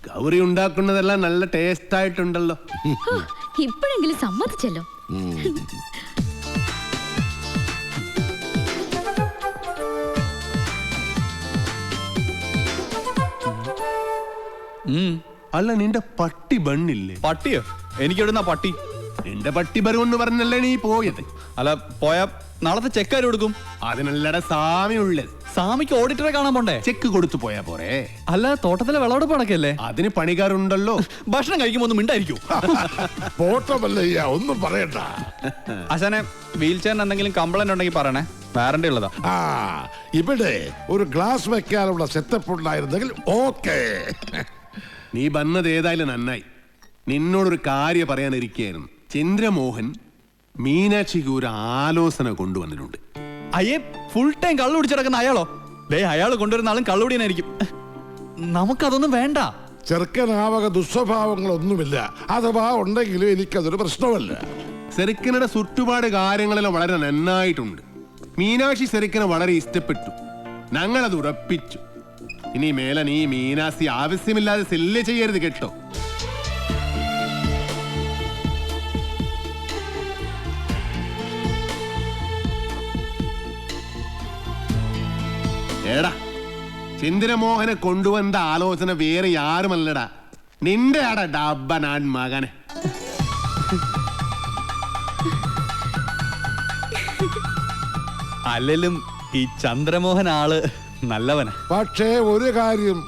ഗൗരി ഉണ്ടാക്കുന്നതെല്ലാം നല്ല ടേസ്റ്റ് ആയിട്ടുണ്ടല്ലോ. ഇപ്പോഴെങ്കിലും സമ്മതിച്ചല്ലോ. അല്ല, നിന്റെ പട്ടി ബണ്ണില്ലേ? പട്ടിയോ? എനിക്കെവിടുന്ന പട്ടി? നിന്റെ പട്ടി ബരുവെന്ന് പറഞ്ഞല്ലേ നീ പോയത്? അല്ല, പോയാ നാളത്തെ ചെക്ക് ആര് കൊടുക്കും? അതിനല്ലട സാമി ഉള്ളത്. സാമിക്ക് ഓഡിറ്ററെ കാണാൻ പോണ്ടേ? ചെക്ക് കൊടുത്തു പോയാ പോരെ? അല്ല, തോട്ടത്തിലെ വിളവെടുപ്പ് നടക്കല്ലേ? അതിന് പണിക്കാരുണ്ടല്ലോ. ഭക്ഷണം കഴിക്കുമ്പോ ഒന്നും മിണ്ടായിരിക്കും. പോട്ടമല്ലയ്യ, ഒന്നും പറയണ്ട. അശാനെ, വീൽ ചെയറിന് എന്തെങ്കിലും കംപ്ലൈന്റ് ഉണ്ടെങ്കിൽ പറയണേ, വാറന്റി ഉള്ളതാ. ഇവിടെ ഒരു ഗ്ലാസ് വെക്കാനുള്ള സെറ്റപ്പ് ഉണ്ടായിരുന്നെങ്കിൽ ഓക്കേ. നീ വന്നത് ഏതായാലും നന്നായി. നിന്നോടൊരു കാര്യം പറയാനിരിക്കുകയായിരുന്നു. ചന്ദ്രമോഹൻ മീനാക്ഷിക്ക് ഒരു ആലോചന കൊണ്ടുവന്നിട്ടുണ്ട്. അയ്യേ, ഫുൾ ടൈം കള്ളു കുടിച്ചിടക്കുന്ന അയാളോ? അയാൾ കൊണ്ടുവരുന്ന ആളും കള്ളുടിയനായിരിക്കും. നമുക്കതൊന്നും വേണ്ട. ചെറുക്കനാവക ദുസ്വഭാവങ്ങളൊന്നുമില്ല. അഥവാ ഉണ്ടെങ്കിലും എനിക്കതൊരു പ്രശ്നമല്ല. സെറിക്കനുടെ ചുറ്റുപാട് കാര്യങ്ങളെല്ലാം വളരെ നന്നായിട്ടുണ്ട്. മീനാക്ഷി സെറിക്കനെ വളരെ ഇഷ്ടപ്പെട്ടു. ഞങ്ങളത് ഉറപ്പിച്ചു. ഇനി മേലെ നീ മീനാക്ഷി ആവശ്യമില്ലാതെ സെല്ല് ചെയ്യരുത് കേട്ടോ. ഏടാ, ചന്ദ്രമോഹനെ കൊണ്ടുവന്ന ആലോചന വേറെ ആരുമല്ലടാ, നിന്റെ ആടാ ഡബ്ബനാൻ മകനെ. അല്ലെങ്കിലും ഈ ചന്ദ്രമോഹൻ ആള് നല്ലവനാ. പക്ഷേ ഒരു കാര്യം,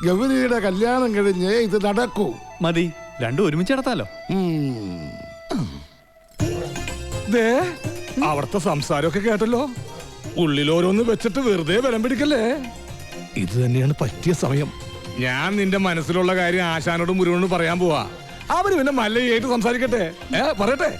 ഗൗരിയുടെ കല്യാണം കഴിഞ്ഞ് ഇത് നടക്കൂ. മതി, രണ്ടും ഒരുമിച്ച് നടത്താലോ. അവിടുത്തെ സംസാരമൊക്കെ കേട്ടല്ലോ. ഉള്ളിലോരോന്ന് വെച്ചിട്ട് വെറുതെ ബലം പിടിക്കല്ലേ. ഇത് തന്നെയാണ് പറ്റിയ സമയം. ഞാൻ നിന്റെ മനസ്സിലുള്ള കാര്യം ആശാനോടും മുരുകനോടും പറയാൻ പോവാ. അവര് പിന്നെ മല്ലയായിട്ട് സംസാരിക്കട്ടെ. പറയട്ടെ.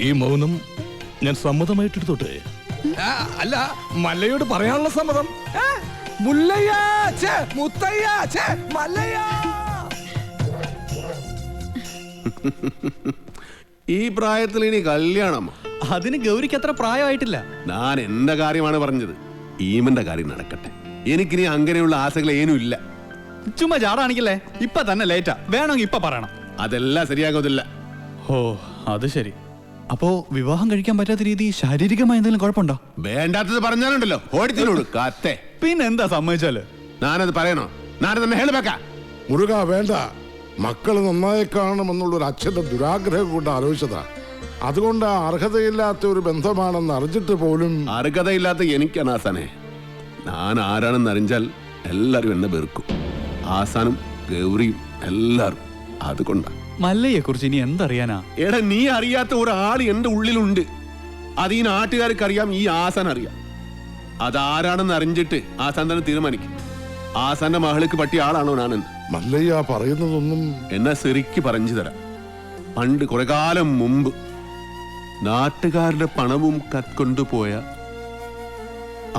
ഈ മൗനം ഞാൻ സമ്മതമായിട്ട് എടുത്തോട്ടെ? അല്ല, മല്ലയോട് പറയാനുള്ള സമ്മതം. മുല്ലയ്യ, മുത്തയ്യ, മല്ലയ്യ. ഈ പ്രായത്തിൽ ഇനി കല്യാണം? അതിന് ഗൗരിക്ക് അത്ര പ്രായമായിട്ടില്ല. ഞാൻ എന്റെ കാര്യമാണ് പറഞ്ഞത്. ഈമന്റെ കാര്യം നടക്കട്ടെ. എനിക്കിനി അങ്ങനെയുള്ള ആശകൾ ഏനും ഇല്ല. ചുമ്മാ ചാടാണിക്കല്ലേ. ഇപ്പൊ തന്നെ ലേറ്റാ. വേണമെങ്കിൽ ഇപ്പൊ പറയണം. അതെല്ലാം ശരിയാകത്തില്ല. ഓ, അത് ശരി. അപ്പോ വിവാഹം കഴിക്കാൻ പറ്റാത്ത രീതി ശാരീരികമായ എന്തെങ്കിലും കുഴപ്പമുണ്ടോ? വേണ്ടാത്തത് പറഞ്ഞാലുണ്ടല്ലോ ഓടിത്തിനോട് കാത്തേ. പിന്നെന്താ സമ്മതിച്ചാല്? ഞാനത് പറയണോ? ഞാനത് തന്നെ ഹേളുവെക്ക. മുരുക, വേണ്ട. മക്കള് നന്നായി കാണണമെന്നുള്ളൊരു അച്ഛന്റെ ദുരാഗ്രഹം കൊണ്ട് ആലോചിച്ചതാ. അതുകൊണ്ട് അർഹതയില്ലാത്ത ഒരു ബന്ധമാണെന്ന് അറിഞ്ഞിട്ട് പോലും. അർഹതയില്ലാത്ത എനിക്കാണ് ആസാനെ. ഞാൻ ആരാണെന്ന് അറിഞ്ഞാൽ എല്ലാരും എന്നെ വെറുക്കും. ആസാനും ഗൗരിയും എല്ലാരും. അതുകൊണ്ടാ. മല്ലയെ കുറിച്ച് ഇനി എന്തറിയാനാ? എടാ, നീ അറിയാത്ത ഒരാൾ എന്റെ ഉള്ളിലുണ്ട്. അത് ഈ നാട്ടുകാർക്ക് അറിയാം, ഈ ആസാൻ അറിയാം. അതാരാണെന്ന് അറിഞ്ഞിട്ട് ആസാൻ തന്നെ തീരുമാനിക്കും. ആസാന്റെ മഹൾക്ക് പറ്റിയ ആളാണോ ഞാനെന്ന്. മല്ലയ്യ പറയുന്നതൊന്നും എന്നാ ശരിക്ക് പറഞ്ഞു തരാം. പണ്ട് കുറെ കാലം മുമ്പ് നാട്ടുകാരുടെ പണവും കത്കൊണ്ടുപോയ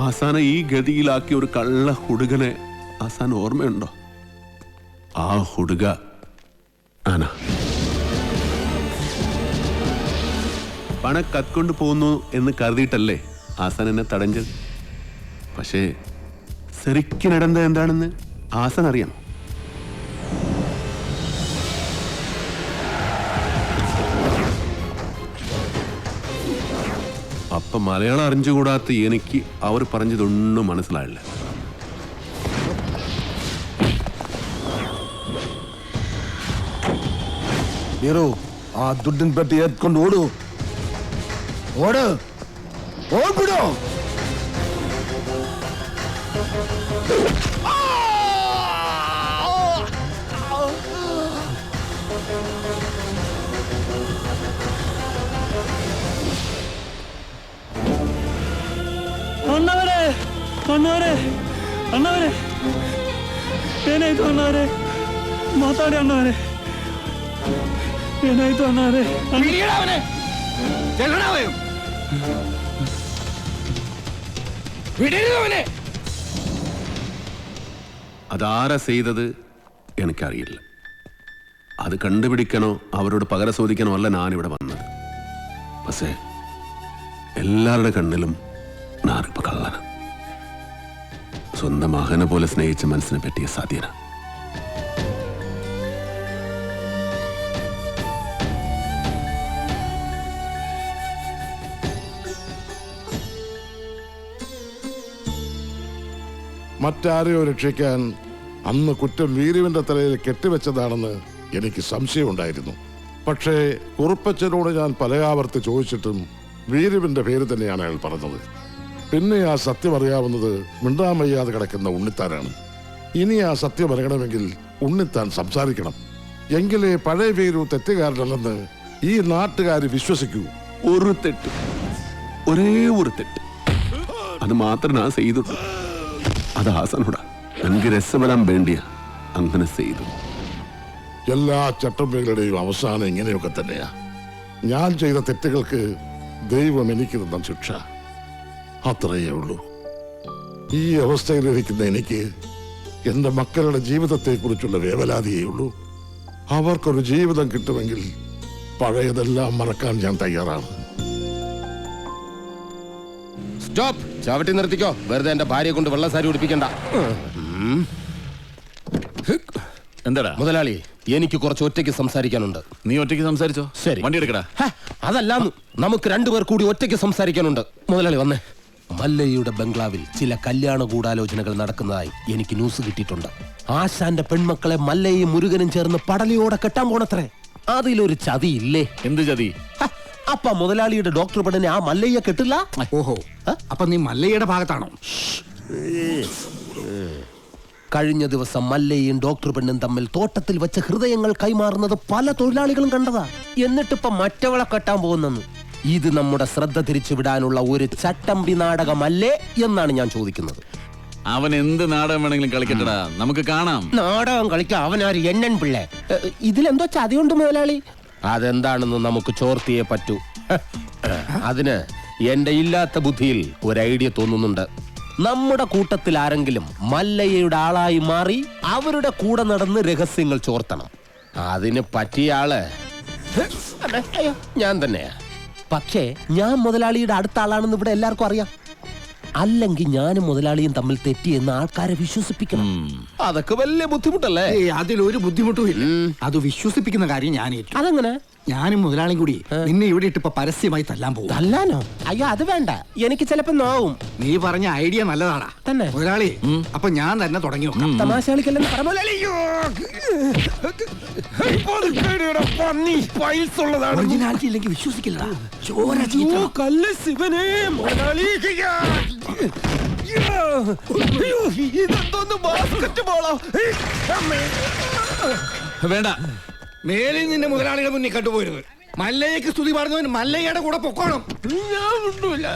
ആസാനെ ഈ ഗതിയിലാക്കിയ ഒരു കള്ള ഹുടുകനെ ആസാൻ ഓർമ്മയുണ്ടോ? ആ ഹുടുക ആന. പണം കത്കൊണ്ടു പോകുന്നു എന്ന് കരുതിയിട്ടല്ലേ ആസാൻ എന്നെ തടഞ്ഞത്. പക്ഷേ ശരിക്കും നടന്നത് എന്താണെന്ന് ആസാൻ അറിയാം. അപ്പൊ മലയാളം അറിഞ്ഞുകൂടാത്ത എനിക്ക് അവർ പറഞ്ഞതൊന്നും മനസ്സിലായില്ല. ആ ദുഡ്ഡൻ പെട്ടി എത്കൊണ്ട് ഓടൂ. ഓട്, ഓടിടോ. ಅಣ್ಣವರೇ, ಅಣ್ಣವರೇ, ಅಣ್ಣವರೇ, ಏನಾಯ್ತು ಅಣ್ಣವರೇ? ಮಾತಾಡಿ ಅಣ್ಣವರೇ, ಏನಾಯ್ತು ಅಣ್ಣವರೇ? അതാരാ ചെയ്തത് എനിക്കറിയില്ല. അത് കണ്ടുപിടിക്കണോ അവരോട് പകരം ചോദിക്കണോ അല്ല ഞാനിവിടെ വന്നത്. പക്ഷേ എല്ലാവരുടെ കണ്ണിലും ഞാനിപ്പോ കള്ളന. സ്വന്തം മകനെ പോലെ സ്നേഹിച്ച മനസ്സിനെ പറ്റിയ സാധ്യത. മറ്റാരെയോ രക്ഷിക്കാൻ അന്ന് കുറ്റം വീരുവിന്റെ തലയിൽ കെട്ടിവെച്ചതാണെന്ന് എനിക്ക് സംശയമുണ്ടായിരുന്നു. പക്ഷേ കുറുപ്പച്ചനോട് ഞാൻ പലയാവർത്തി ചോദിച്ചിട്ടും വീരുവിന്റെ പേര് തന്നെയാണ് അയാൾ പറഞ്ഞത്. പിന്നെ ആ സത്യം അറിയാവുന്നത് മിണ്ടാമയ്യാതെ കിടക്കുന്ന ഉണ്ണിത്താനാണ്. ഇനി ആ സത്യം അറിയണമെങ്കിൽ ഉണ്ണിത്താൻ സംസാരിക്കണം. എങ്കിലേ പഴയ വീരു തെറ്റുകാരനല്ലെന്ന് ഈ നാട്ടുകാർ വിശ്വസിക്കൂ. ഒരു തെറ്റ്, ഒരേ ഒരു തെറ്റ്, അത് മാത്രം ഞാൻ ചെയ്തിട്ടു. അത് ഹാസനോടാ എനിക്ക് രസപ്പെടാൻ വേണ്ടിയാ അങ്ങനെ ചെയ്തു. എല്ലാ ചട്ടമ്പികളുടെയും അവസാനം ഇങ്ങനെയൊക്കെ തന്നെയാ. ഞാൻ ചെയ്ത തെറ്റുകൾക്ക് ദൈവം എനിക്ക് തന്ന ശിക്ഷ അത്രയേ ഉള്ളൂ. ഈ അവസ്ഥയിലിരിക്കുന്ന എനിക്ക് എന്റെ മക്കളുടെ ജീവിതത്തെക്കുറിച്ചുള്ള വേവലാതിയേ ഉള്ളൂ. അവർക്കൊരു ജീവിതം കിട്ടുമെങ്കിൽ പഴയതെല്ലാം മറക്കാൻ ഞാൻ തയ്യാറാണ്. സ്റ്റോപ്പ്! ചവിട്ടി നിർത്തിക്കോ. വെറുതെ എന്റെ ഭാര്യയെ കൊണ്ട് വെള്ളസാരി ഉടിപ്പിക്കണ്ട. എന്താടാ മുതലാളി, എനിക്ക് കുറച്ച് ഒറ്റയ്ക്ക് സംസാരിക്കാനുണ്ട്. നീ ഒറ്റയ്ക്ക് സംസാരിച്ചോ? ശരി. വണ്ടി എടുക്കടാ. അതല്ലാന്ന്, നമുക്ക് രണ്ടുപേർ കൂടി ഒറ്റയ്ക്ക് സംസാരിക്കാനുണ്ട്. മുതലാളി വന്നേ. മല്ലയ്യയുടെ ബംഗ്ലാവിൽ ചില കല്യാണ ഗൂഢാലോചനകൾ നടക്കുന്നതായി എനിക്ക് ന്യൂസ് കിട്ടിയിട്ടുണ്ട്. ആശാന്റെ പെൺമക്കളെ മല്ലയും മുരുകനും ചേർന്ന് പടലിയോടെ കെട്ടാൻ പോണത്രേ. അതിലൊരു ചതിയില്ലേ? എന്ത് ചതി? അപ്പ മുതലാളിയുടെ ഡോക്ടർ പെണ്ണിനെ ആ മല്ലയ്യ കെട്ടില്ല. ഓഹോ, അപ്പൊ നീ മല്ലയുടെ ഭാഗത്താണോ? കഴിഞ്ഞ ദിവസം മല്ലയും ഡോക്ടർ പെണ്ണും തമ്മിൽ തോട്ടത്തിൽ വെച്ച ഹൃദയങ്ങൾ കൈമാറുന്നത് പല തൊഴിലാളികളും കണ്ടതാ. എന്നിട്ടിപ്പോ മറ്റവളെ കെട്ടാൻ പോകുന്നെന്ന്. ഇത് നമ്മുടെ ശ്രദ്ധ തിരിച്ചുവിടാനുള്ള ഒരു ചട്ടമ്പി നാടകമല്ലേ എന്നാണ് ഞാൻ ചോദിക്കുന്നത്. അവൻ എന്ത് നാടകം വേണമെങ്കിലും കളിക്കട്ടടാ, നമുക്ക് കാണാം. നാടകം കളിക്കാൻ അവനാര് എണ്ണൻ പിള്ളേ? ഇതിലെന്തോ ചതിയുണ്ട് മുതലാളി. അതെന്താണെന്ന് നമുക്ക് ചോർത്തിയേ പറ്റൂ. അതിന് എന്റെ ഇല്ലാത്ത ബുദ്ധിയിൽ ഒരു ഐഡിയ തോന്നുന്നുണ്ട്. നമ്മുടെ കൂട്ടത്തിൽ ആരെങ്കിലും മല്ലയ്യയുടെ ആളായി മാറി അവരുടെ കൂടെ നടന്ന് രഹസ്യങ്ങൾ ചോർത്തണം. അതിന് പറ്റിയ ആള് ഞാൻ തന്നെയാ. പക്ഷേ ഞാൻ മുതലാളിയുടെ അടുത്ത ആളാണെന്ന് ഇവിടെ എല്ലാവർക്കും അറിയാം. അല്ലെങ്കിൽ ഞാനും മുതലാളിയും തമ്മിൽ തെറ്റിയെന്ന് ആൾക്കാരെ വിശ്വസിപ്പിക്കണം. അതൊക്കെ വലിയ ബുദ്ധിമുട്ടല്ലേ? അതിലൊരു ബുദ്ധിമുട്ടും ഇല്ല. അത് വിശ്വസിപ്പിക്കുന്ന കാര്യം ഞാൻ ഏറ്റു. അതെങ്ങനെ? ഞാനും മുതലാളിയും കൂടി നിന്നെ ഇവിടെ ഇട്ടിപ്പോ പരസ്യമായി തല്ലാൻ പോകും. തല്ലാനോ? അയ്യോ, അത് വേണ്ട. എനിക്ക് ചിലപ്പോ നോവും. നീ പറഞ്ഞ ഐഡിയ നല്ലതാടാ തന്നെ മുതലാളി. അപ്പൊ ഞാൻ തന്നെ തുടങ്ങി നോക്കാം. തമാശ കളിക്കല്ലെന്ന് പറ മുതലാളി. ഒറിജിനാലിറ്റി ഇല്ലെങ്കിൽ വിശ്വസിക്കില്ല. ചോര ചീറ്റണം. കല്ല് ശിവനേ മുതലാളി. ഇതെന്തോന്ന് ബാസ്കറ്റ് ബോളോ? വേണ്ട, മേലിൽ നിന്റെ മുതലാളിയുടെ മുന്നിൽ കണ്ടുപോയിരുന്നത്. മല്ലയ്യക്ക് സ്തുതി പാടുന്നവന് മല്ലയ്യയുടെ കൂടെ പൊക്കോണം. ഞാൻ ഒന്നുമില്ല.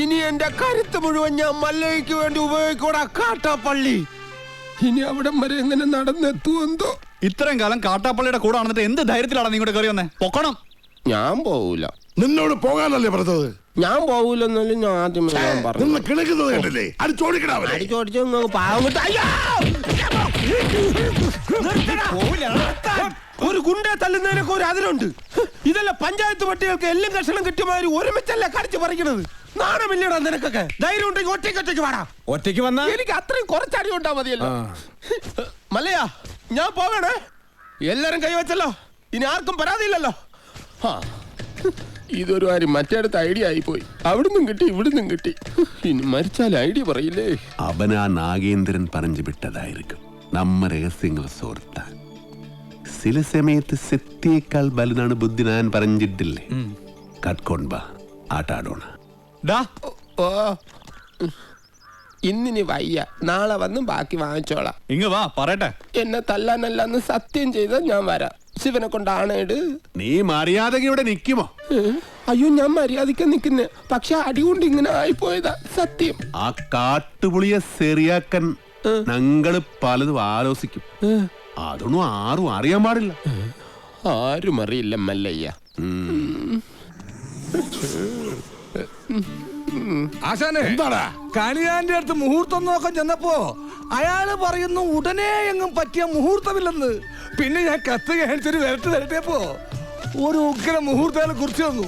ഇനി എന്റെ കരുത്ത് മുഴുവൻ ഞാൻ മല്ലയ്ക്ക് വേണ്ടി ഉപയോഗിക്കൂടാ. കാട്ടാപ്പള്ളി ഇനി അവിടം വരെ എങ്ങനെ നടന്നെത്തുവെന്തോ. ഇത്രയും കാലം കാട്ടാപ്പള്ളിയുടെ കൂടെ നടന്നിട്ട് എന്ത് ധൈര്യത്തിലാണ് നീ കൂടെ കയറി വന്നേ? പൊക്കണം. ഞാൻ പോവൂല. നിന്നോട് പോകാനല്ലേ പറഞ്ഞത്? ഞാൻ പോവൂലെന്നാലും ഞാൻ ആദ്യം പറഞ്ഞു. നിന്ന് കിണക്കുന്നത് കണ്ടില്ലേ? അത് ചോദിക്കണേ. അടിച്ചോടിച്ചു പാവം കിട്ട. ഒരു ഗുണ്ടെ തല്ലുന്നതിനൊക്കെ ഒരു അതിലുണ്ട്. ഇതല്ല പഞ്ചായത്ത് പട്ടികൾക്ക് എല്ലാം കഷണം കിട്ടിയമാതിരി ഒരുമിച്ചല്ല കടിച്ചു പറിക്കണത്. നാണമില്ലടാ നിനക്കൊക്കെ? ധൈര്യം ഉണ്ടെങ്കിൽ ഒറ്റയ്ക്ക് വാടാ. ഒറ്റയ്ക്ക് വന്നാ എനിക്ക് അത്രയും കുറച്ചടി ഉണ്ടാ മതിയല്ലോ. മല്ലയാ, ഞാൻ പോകണേ. എല്ലാരും കൈവച്ചല്ലോ, ഇനി ആർക്കും പരാതിയില്ലല്ലോ. ഇതൊരു കാര്യം മറ്റേടത്ത് ഐഡിയ ആയിപ്പോയി. അവിടുന്നും കിട്ടി ഇവിടുന്നും കിട്ടി. ഇനി മരിച്ചാൽ ഐഡിയ പറയില്ലേ? അവനാ നാഗേന്ദ്രൻ പറഞ്ഞു വിട്ടതായിരിക്കും നമ്മ രഹസ്യങ്ങൾ സോർത്താൻ. ചില സമയത്ത് സത്യേക്കാൾ വലുതാണ് ബുദ്ധി. ഞാൻ പറഞ്ഞിട്ടില്ലേ? കട്ട്കൊണ്ടാ ആട്ടാടോണ. ഓ, ഇന്നിനി വയ്യ. നാളെ വന്ന് ബാക്കി വാങ്ങിച്ചോളാം. ഇങ്ങ് വാ, പറയട്ടെ. എന്നെ തല്ലാനല്ലെന്ന് സത്യം ചെയ്ത ഞാൻ വരാം. ശിവനെ കൊണ്ടാണേട്. നീ മര്യാദക്ക് ഇവിടെ നിൽക്കുമോ? അയ്യോ, ഞാൻ മര്യാദക്ക് നിൽക്കുന്നേ. പക്ഷെ അടികൊണ്ട് ഇങ്ങനെ ആയിപ്പോയതാ സത്യം. ആ കാട്ടുപുളിയെ ശരിയാക്കാൻ ഞങ്ങള് പലതും ആലോചിക്കും. അതൊന്നും ആരും അറിയാൻ പാടില്ല. ആരും അറിയില്ല മല്ലയ്യ. ആശാനെ, എന്താടാ? കണിയാന്റെ അടുത്ത് മുഹൂർത്തം നോക്കാൻ ചെന്നപ്പോ അയാള് പറയുന്നു ഉടനെ എങ്ങും പറ്റിയ മുഹൂർത്തമില്ലെന്ന്. പിന്നെ ഞാൻ കത്ത് കാണിച്ചൊരു വരട്ടിയപ്പോ ഒരു ഉഗ്ര മുഹൂർത്തം കുറിച്ച് തന്നു.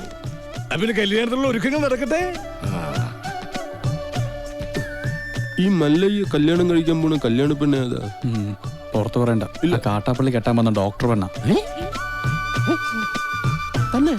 പിന്നെ കല്യാണത്തിലുള്ള ഒരുക്കങ്ങൾ നടക്കട്ടെ. ഈ മല്ലയ്യ കല്യാണം കഴിക്കാൻ പോണ കല്യാണ പെണ്ണ ഏതാ? പുറത്ത് പറയണ്ട. കാട്ടാപ്പള്ളി കെട്ടാൻ വന്ന ഡോക്ടർ പെണ്ണ തന്നെ.